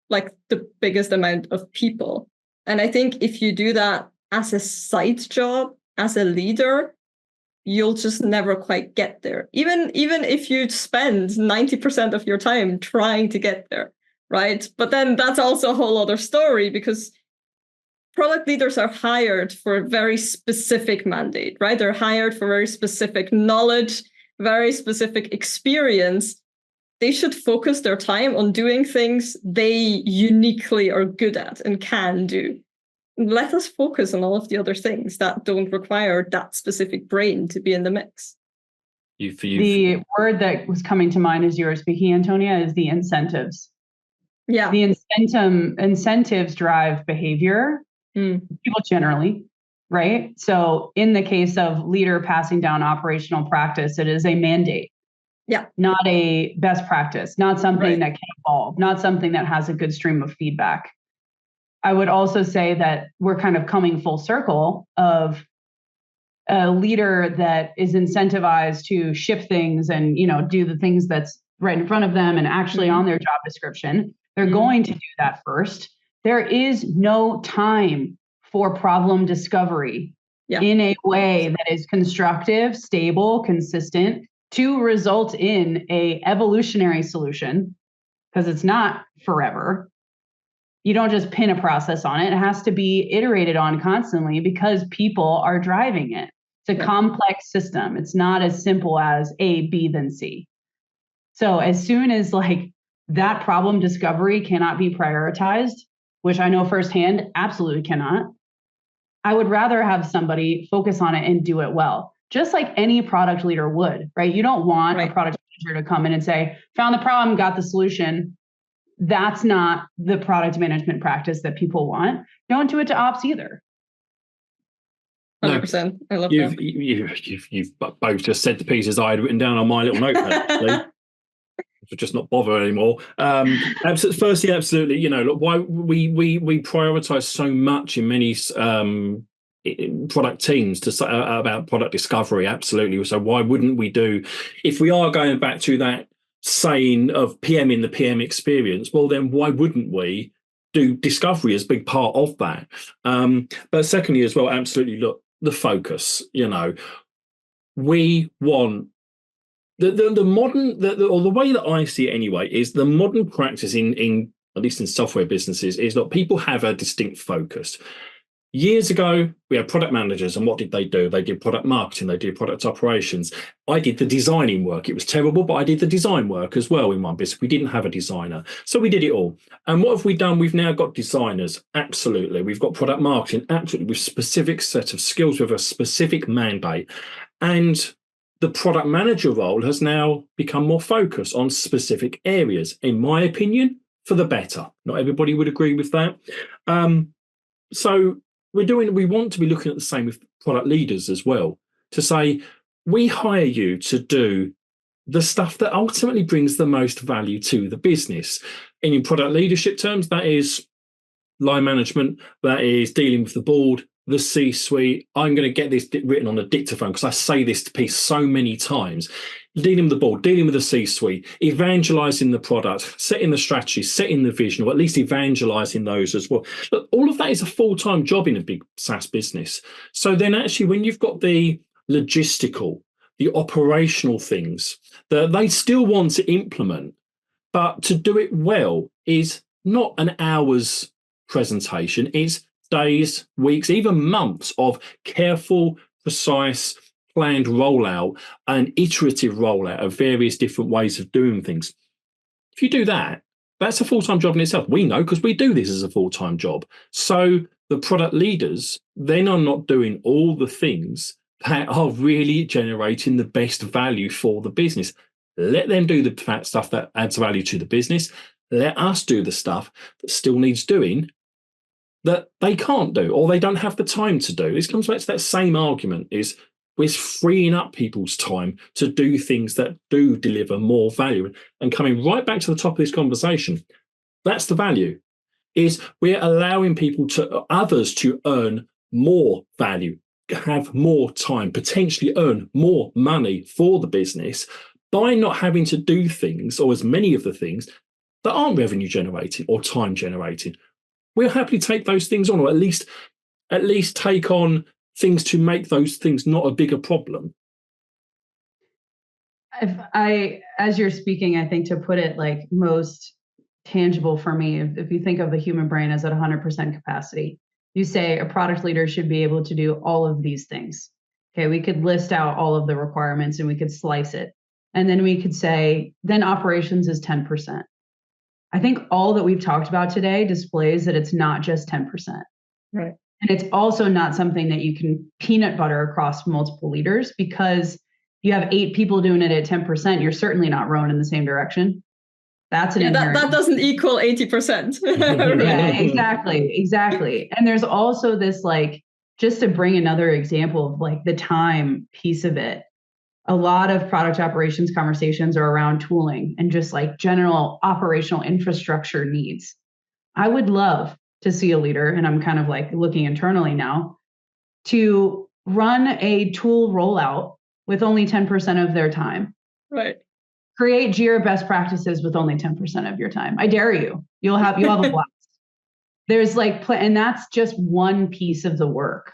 like the biggest amount of people. And I think if you do that as a side job, as a leader, you'll just never quite get there. Even if you spend 90% of your time trying to get there, right? But then that's also a whole other story, because product leaders are hired for a very specific mandate, right? They're hired for very specific knowledge, very specific experience. They should focus their time on doing things they uniquely are good at and can do. Let us focus on all of the other things that don't require that specific brain to be in the mix. The word that was coming to mind as you were speaking, Antonia, is the incentives. Yeah. The incentives drive behavior, people generally, right? So in the case of leader passing down operational practice, it is a mandate. Yeah. Not a best practice, not something Right. that can evolve, not something that has a good stream of feedback. I would also say that we're kind of coming full circle of a leader that is incentivized to ship things and, do the things that's right in front of them and actually on their job description. They're going to do that first. There is no time for problem discovery in a way that is constructive, stable, consistent to result in a evolutionary solution, because it's not forever. You don't just pin a process on it. It has to be iterated on constantly because people are driving it. It's a complex system. It's not as simple as A, B, then C. So as soon as that problem discovery cannot be prioritized, which I know firsthand absolutely cannot, I would rather have somebody focus on it and do it well, just like any product leader would, right? You don't want a product manager to come in and say, found the problem, got the solution. That's not the product management practice that people want. Don't do it to ops either. 100%. I love you've, that. You've both just said the pieces I had written down on my little notepad, actually. To just not bother anymore. Firstly, absolutely. Look, why we prioritize so much in many product teams about product discovery. Absolutely. So why wouldn't we do, if we are going back to that saying of PM in the PM experience, well, then why wouldn't we do discovery as a big part of that? But secondly, as well, absolutely. Look, the focus. We want. The modern, or the way that I see it anyway, is the modern practice in at least in software businesses is that people have a distinct focus. Years ago, we had product managers, and what did they do? They did product marketing, they did product operations. I did the designing work. It was terrible, but I did the design work as well in my business. We didn't have a designer, so we did it all. And what have we done? We've now got designers, absolutely. We've got product marketing, absolutely, with a specific set of skills, with a specific mandate. And the product manager role has now become more focused on specific areas, in my opinion, for the better. Not everybody would agree with that. So we want to be looking at the same with product leaders as well, to say, we hire you to do the stuff that ultimately brings the most value to the business. And in product leadership terms, that is line management, that is dealing with the board, the C-suite. I'm going to get this written on a dictaphone because I say this piece so many times. Dealing with the board, dealing with the C-suite, evangelizing the product, setting the strategy, setting the vision, or at least evangelizing those as well. But all of that is a full-time job in a big SaaS business. So then actually when you've got the logistical, the operational things that they still want to implement, but to do it well is not an hour's presentation. It's days, weeks, even months of careful, precise, planned rollout and iterative rollout of various different ways of doing things. If you do that, that's a full-time job in itself. We know because we do this as a full-time job. So the product leaders then are not doing all the things that are really generating the best value for the business. Let them do the stuff that adds value to the business. Let us do the stuff that still needs doing that they can't do or they don't have the time to do. This comes back to that same argument, is we're freeing up people's time to do things that do deliver more value. And coming right back to the top of this conversation, that's the value, is we're allowing others to earn more value have more time, potentially earn more money for the business by not having to do things, or as many of the things, that aren't revenue generating or time generating. We'll happily take those things on, or at least take on things to make those things not a bigger problem. As you're speaking, I think to put it like most tangible for me, if you think of the human brain as at 100% capacity, you say a product leader should be able to do all of these things. Okay, we could list out all of the requirements and we could slice it. And then we could say, then operations is 10%. I think all that we've talked about today displays that it's not just 10%. Right. And it's also not something that you can peanut butter across multiple leaders, because you have 8 people doing it at 10%. You're certainly not rowing in the same direction. That's that doesn't equal 80%. Yeah, exactly. And there's also this, like, just to bring another example of like the time piece of it. A lot of product operations conversations are around tooling and just like general operational infrastructure needs. I would love to see a leader, and I'm kind of like looking internally now, to run a tool rollout with only 10% of their time. Right. Create Jira best practices with only 10% of your time. I dare you. You'll have a blast. There's like, and that's just one piece of the work.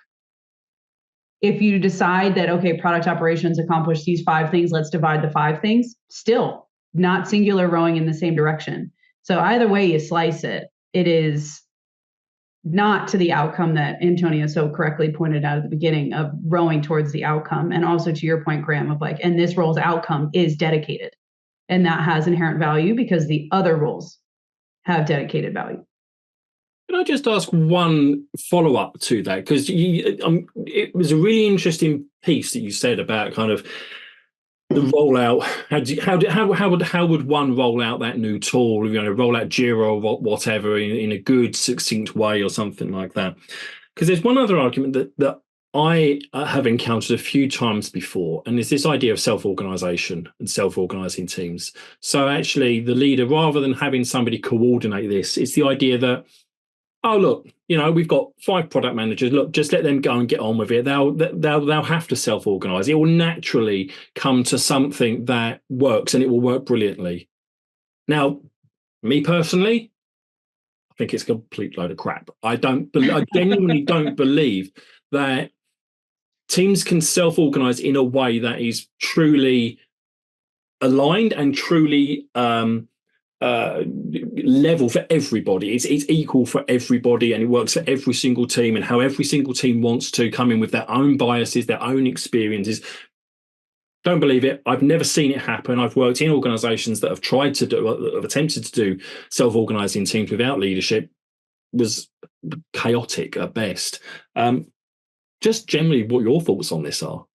If you decide that, okay, product operations accomplish these 5 things, let's divide the 5 things, still not singular rowing in the same direction. So either way you slice it, it is not to the outcome that Antonia so correctly pointed out at the beginning of rowing towards the outcome. And also to your point, Graham, of like, and this role's outcome is dedicated. And that has inherent value because the other roles have dedicated value. Can I just ask one follow-up to that? Because it was a really interesting piece that you said about kind of the rollout. How would one roll out that new tool? Roll out Jira or whatever in a good, succinct way or something like that. Because there's one other argument that I have encountered a few times before, and it's this idea of self-organization and self-organizing teams. So actually, the leader, rather than having somebody coordinate this, it's the idea that, oh, look, we've got 5 product managers. Look, just let them go and get on with it. They'll have to self-organize. It will naturally come to something that works, and it will work brilliantly. Now, me personally, I think it's a complete load of crap. I genuinely don't believe that teams can self-organize in a way that is truly aligned and truly level for everybody. It's equal for everybody, and it works for every single team, and how every single team wants to come in with their own biases, their own experiences. Don't believe it. I've never seen it happen. I've worked in organizations that have attempted to do self-organizing teams without leadership. It was chaotic at best. Just generally what your thoughts on this are.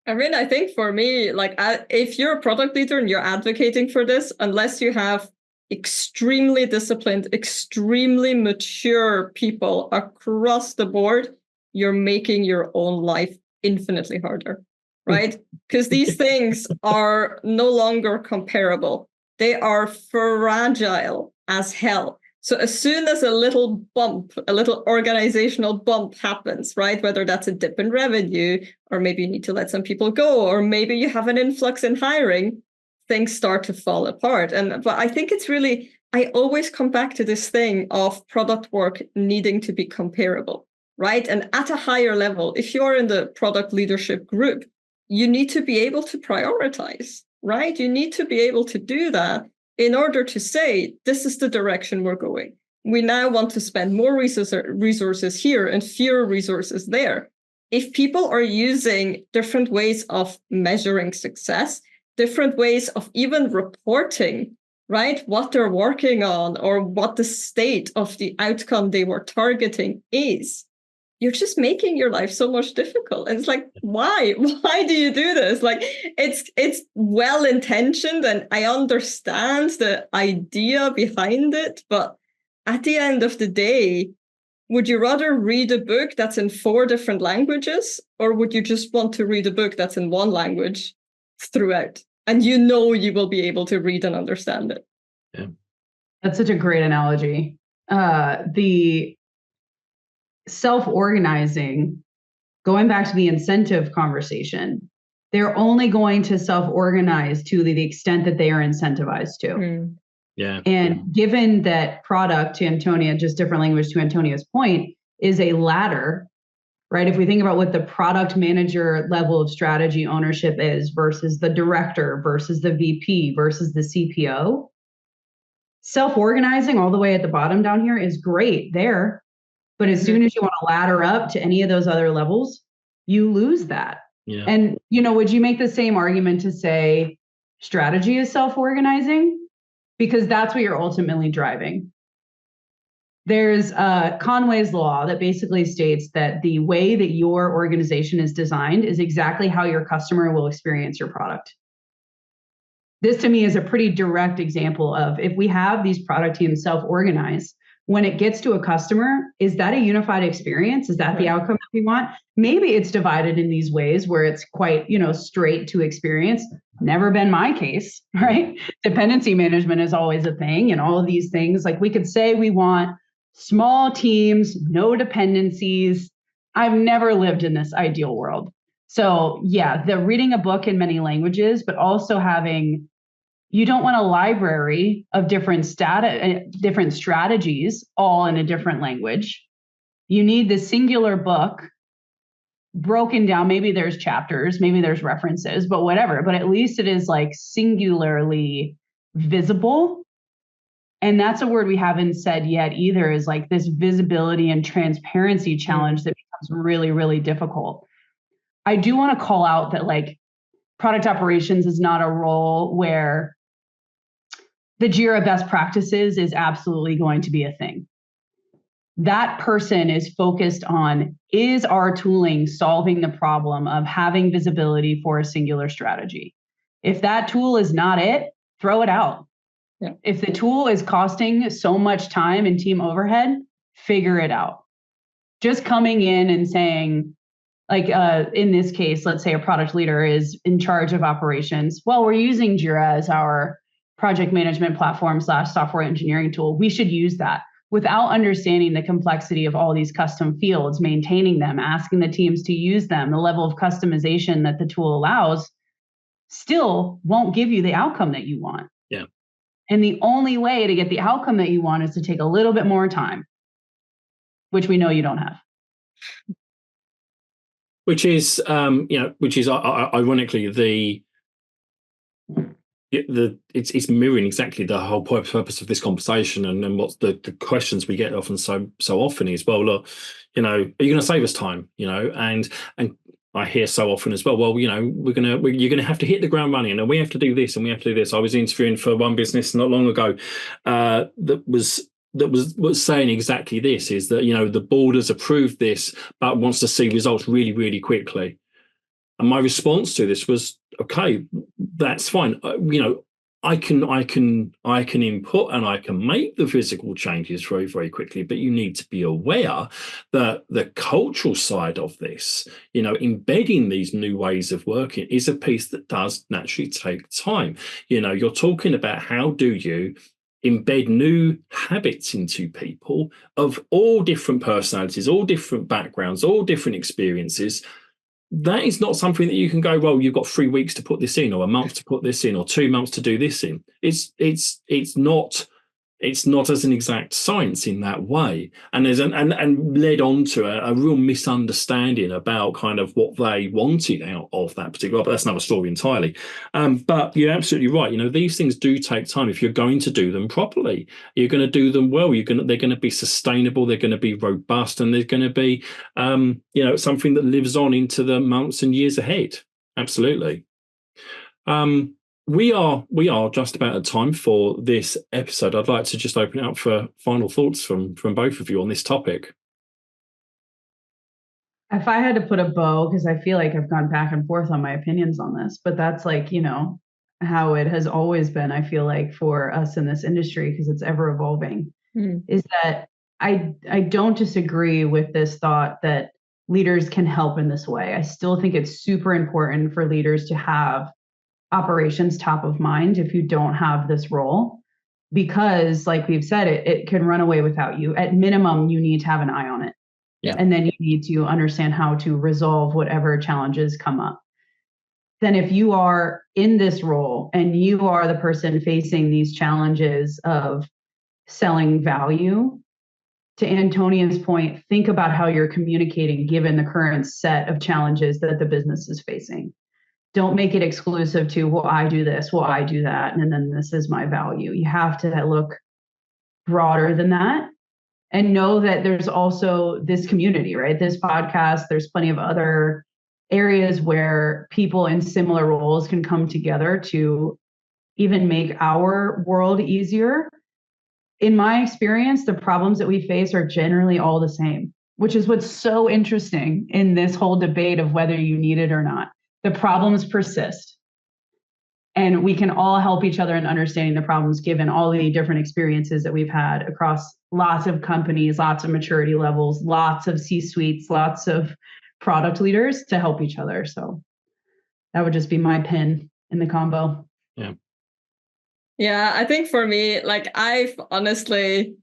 I mean, I think for me, like, if you're a product leader and you're advocating for this, unless you have extremely disciplined, extremely mature people across the board, you're making your own life infinitely harder, right? Because these things are no longer comparable. They are fragile as hell. So as soon as a little bump, a little organizational bump happens, right? Whether that's a dip in revenue, or maybe you need to let some people go, or maybe you have an influx in hiring, things start to fall apart. But I think it's really, I always come back to this thing of product work needing to be comparable, right? And at a higher level, if you're in the product leadership group, you need to be able to prioritize, right? You need to be able to do that in order to say, this is the direction we're going. We now want to spend more resources here and fewer resources there. If people are using different ways of measuring success, different ways of even reporting, right, what they're working on or what the state of the outcome they were targeting is, you're just making your life so much difficult. And it's like, why? Why do you do this? Like, it's well-intentioned, and I understand the idea behind it. But at the end of the day, would you rather read a book that's in 4 different languages, or would you just want to read a book that's in 1 language throughout? And you will be able to read and understand it. Yeah. That's such a great analogy. The self-organizing going back to the incentive conversation, they're only going to self-organize to the extent that they are incentivized to. Yeah. And given that product, to Antonia, just different language to Antonia's point, is a ladder, right? If we think about what the product manager level of strategy ownership is versus the director versus the VP versus the CPO, self-organizing all the way at the bottom down here is great there. But as soon as you want to ladder up to any of those other levels, you lose that. Yeah. And, would you make the same argument to say strategy is self-organizing? Because that's what you're ultimately driving. There's Conway's law that basically states that the way that your organization is designed is exactly how your customer will experience your product. This to me is a pretty direct example of, if we have these product teams self-organize, when it gets to a customer, is that a unified experience? Is that the outcome that we want? Maybe it's divided in these ways where it's quite, straight to experience. Never been my case, right? Dependency management is always a thing, and all of these things. Like, we could say we want small teams, no dependencies. I've never lived in this ideal world. So yeah, the reading a book in many languages, but also having, you don't want a library of different strategies all in a different language. You need the singular book broken down. Maybe there's chapters, maybe there's references, but whatever. But at least it is like singularly visible. And that's a word we haven't said yet either, is like this visibility and transparency challenge that becomes really, really difficult. I do want to call out that, like, product operations is not a role where the Jira best practices is absolutely going to be a thing. That person is focused on, is our tooling solving the problem of having visibility for a singular strategy? If that tool is not it, throw it out. Yeah. If the tool is costing so much time and team overhead, figure it out. Just coming in and saying, like, in this case, let's say a product leader is in charge of operations. Well, we're using Jira as our project management platform / software engineering tool. We should use that, without understanding the complexity of all these custom fields, maintaining them, asking the teams to use them, the level of customization that the tool allows, still won't give you the outcome that you want. Yeah. And the only way to get the outcome that you want is to take a little bit more time, which we know you don't have. Which is, ironically it's mirroring exactly the whole purpose of this conversation, and what's the questions we get often so often is, well, look, are you going to save us time? And I hear so often as well, well, you're going to have to hit the ground running, and we have to do this and we have to do this. I was interviewing for one business not long ago that was saying exactly this, is that, the board has approved this but wants to see results really, really quickly. And my response to this was, okay, that's fine. I can input and I can make the physical changes very, very quickly, but you need to be aware that the cultural side of this, embedding these new ways of working, is a piece that does naturally take time. You're talking about, how do you embed new habits into people of all different personalities, all different backgrounds, all different experiences. That is not something that you can go, well, you've got 3 weeks to put this in, or a month to put this in, or 2 months to do this in. It's not as an exact science in that way, and there's and led on to a real misunderstanding about kind of what they wanted out of that particular. But that's another story entirely. But you're absolutely right. These things do take time. If you're going to do them properly, you're going to do them well. They're going to be sustainable. They're going to be robust, and they're going to be something that lives on into the months and years ahead. Absolutely. We are just about at time for this episode. I'd like to just open it up for final thoughts from both of you on this topic. If I had to put a bow, because I feel like I've gone back and forth on my opinions on this, but that's like, how it has always been, I feel like, for us in this industry, because it's ever evolving, is that I don't disagree with this thought that leaders can help in this way. I still think it's super important for leaders to have operations top of mind if you don't have this role, because, like we've said, it can run away without you. At minimum, you need to have an eye on it. Yeah. And then you need to understand how to resolve whatever challenges come up. Then if you are in this role and you are the person facing these challenges of selling value, to Antonia's point, think about how you're communicating given the current set of challenges that the business is facing. Don't make it exclusive to, well, I do this, well, I do that, and then this is my value. You have to look broader than that and know that there's also this community, right? This podcast, there's plenty of other areas where people in similar roles can come together to even make our world easier. In my experience, the problems that we face are generally all the same, which is what's so interesting in this whole debate of whether you need it or not. The problems persist. And we can all help each other in understanding the problems given all the different experiences that we've had across lots of companies, lots of maturity levels, lots of C-suites, lots of product leaders to help each other. So that would just be my pin in the combo. Yeah. Yeah, I think for me, like I've honestly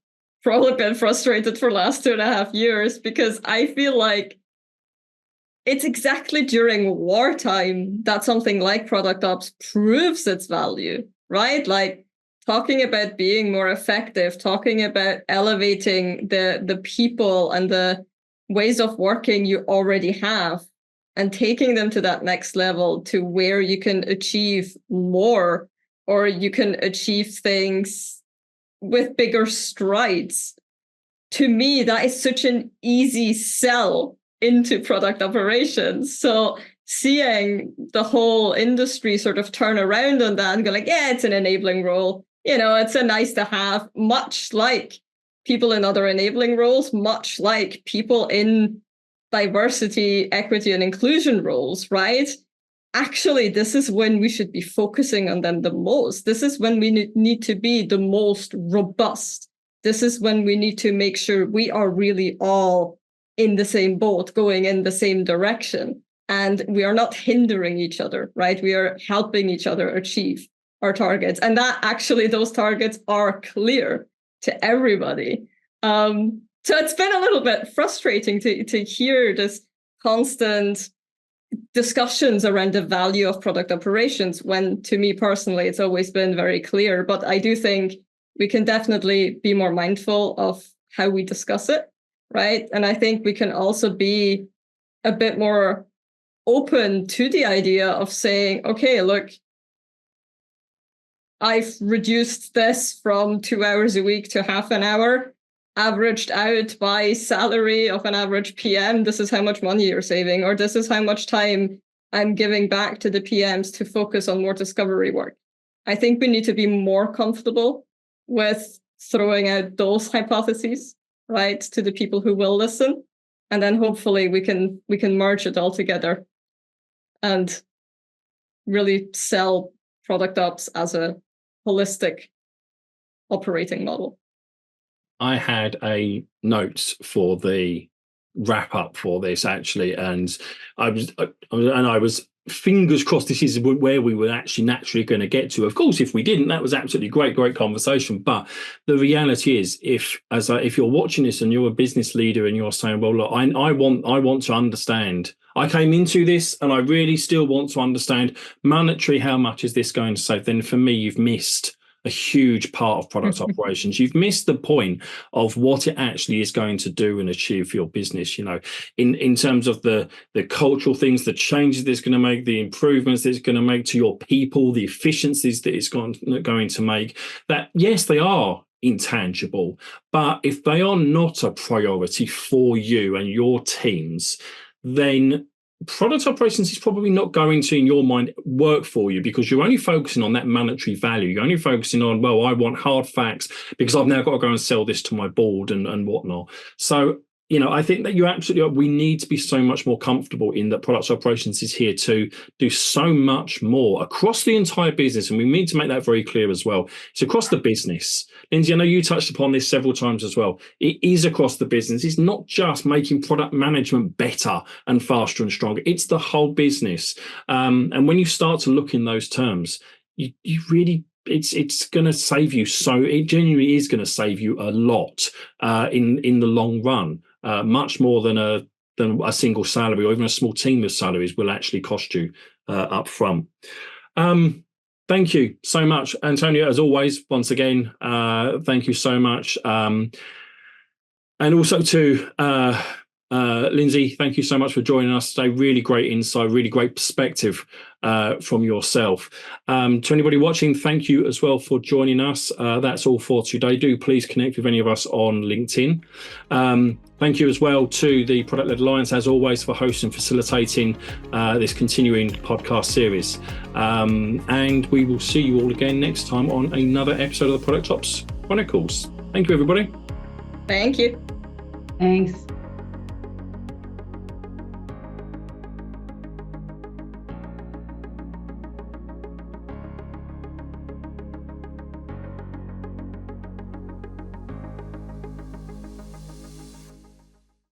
probably been frustrated for the last 2.5 years because I feel like it's exactly during wartime that something like Product Ops proves its value, right? Like talking about being more effective, talking about elevating the people and the ways of working you already have and taking them to that next level to where you can achieve more or you can achieve things with bigger strides. To me, that is such an easy sell into product operations. So seeing the whole industry sort of turn around on that and go like, yeah, it's an enabling role. You know, it's a nice to have, much like people in other enabling roles, much like people in diversity, equity, and inclusion roles, right? Actually, this is when we should be focusing on them the most. This is when we need to be the most robust. This is when we need to make sure we are really all in the same boat, going in the same direction. And we are not hindering each other, right? We are helping each other achieve our targets. And that actually, those targets are clear to everybody. So it's been a little bit frustrating to hear this constant discussions around the value of product operations when, to me personally, it's always been very clear. But I do think we can definitely be more mindful of how we discuss it, right? And I think we can also be a bit more open to the idea of saying, okay, look, I've reduced this from 2 hours a week to half an hour, averaged out by salary of an average PM. This is how much money you're saving, or this is how much time I'm giving back to the PMs to focus on more discovery work. I think we need to be more comfortable with throwing out those hypotheses, right, to the people who will listen. And then hopefully we can merge it all together and really sell Product Ops as a holistic operating model. I had a note for the wrap up for this actually, and I was fingers crossed this is where we were actually naturally going to get to. Of course, if we didn't, that was absolutely great conversation. But the reality is, if you're watching this and you're a business leader and you're saying, well, look, I want to understand. I came into this and I really still want to understand monetary, how much is this going to save? Then for me, you've missed a huge part of product operations. You've missed the point of what it actually is going to do and achieve for your business, you know, in terms of the cultural things, the changes that it's going to make, the improvements that it's going to make to your people, the efficiencies that it's going to make. That, yes, they are intangible, but if they are not a priority for you and your teams, then product operations is probably not going to, in your mind, work for you, because you're only focusing on that monetary value. You're only focusing on, well, I want hard facts because I've now got to go and sell this to my board and whatnot. So, you know, I think that you're absolutely, we need to be so much more comfortable in that product operations is here to do so much more across the entire business. And we need to make that very clear as well. It's across the business. Lindsey, I know you touched upon this several times as well. It is across the business. It's not just making product management better and faster and stronger. It's the whole business. And when you start to look in those terms, you really, it's going to save you. So it genuinely is going to save you a lot in the long run. much more than a single salary or even a small team of salaries will actually cost you up front. Thank you so much, Antonia, as always. Once again, thank you so much. And also to Lindsey, thank you so much for joining us today. Really great insight, really great perspective from yourself. To anybody watching, thank you as well for joining us. That's all for today. Do please connect with any of us on LinkedIn. Thank you as well to the Product-Led Alliance, as always, for hosting and facilitating this continuing podcast series. And we will see you all again next time on another episode of the Product Ops Chronicles. Thank you, everybody. Thank you. Thanks.